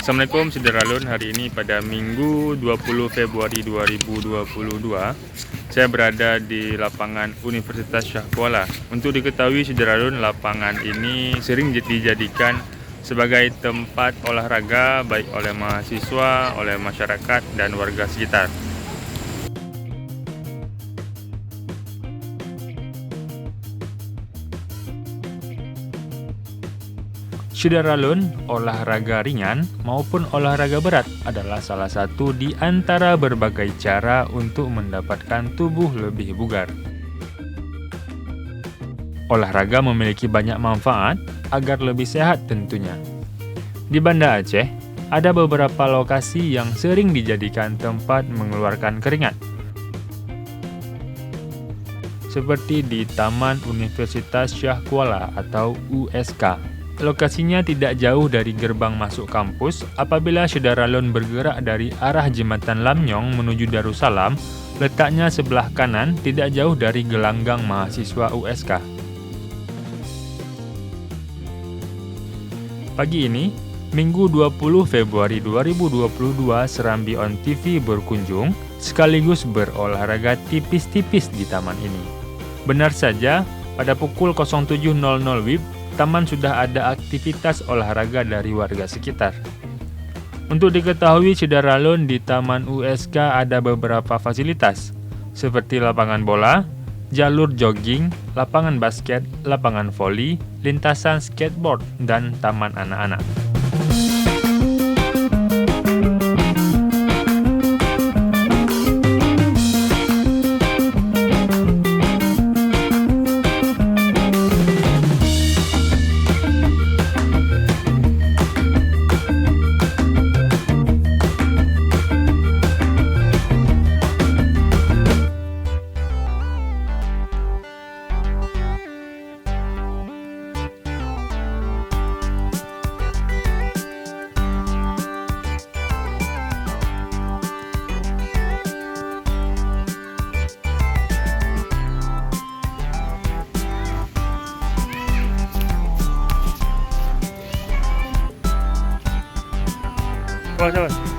Assalamualaikum Sederalun, hari ini pada Minggu 20 Februari 2022 saya berada di lapangan Universitas Shah Kuala. Untuk diketahui Sederalun, lapangan ini sering dijadikan sebagai tempat olahraga baik oleh mahasiswa, oleh masyarakat dan warga sekitar. Sederalun, olahraga ringan maupun olahraga berat adalah salah satu di antara berbagai cara untuk mendapatkan tubuh lebih bugar. Olahraga memiliki banyak manfaat agar lebih sehat tentunya. Di Banda Aceh, ada beberapa lokasi yang sering dijadikan tempat mengeluarkan keringat. Seperti di Taman Universitas Shah Kuala atau USK. Lokasinya tidak jauh dari gerbang masuk kampus. Apabila Sederalun bergerak dari arah Jembatan Lamnyong menuju Darussalam, letaknya sebelah kanan tidak jauh dari gelanggang mahasiswa USK. Pagi ini, Minggu 20 Februari 2022, Serambi On TV berkunjung sekaligus berolahraga tipis-tipis di taman ini. Benar saja, pada pukul 07.00 WIB, taman sudah ada aktivitas olahraga dari warga sekitar. Untuk diketahui Sederalun, di Taman USK ada beberapa fasilitas, seperti lapangan bola, jalur jogging, lapangan basket, lapangan voli, lintasan skateboard, dan taman anak-anak. Awas.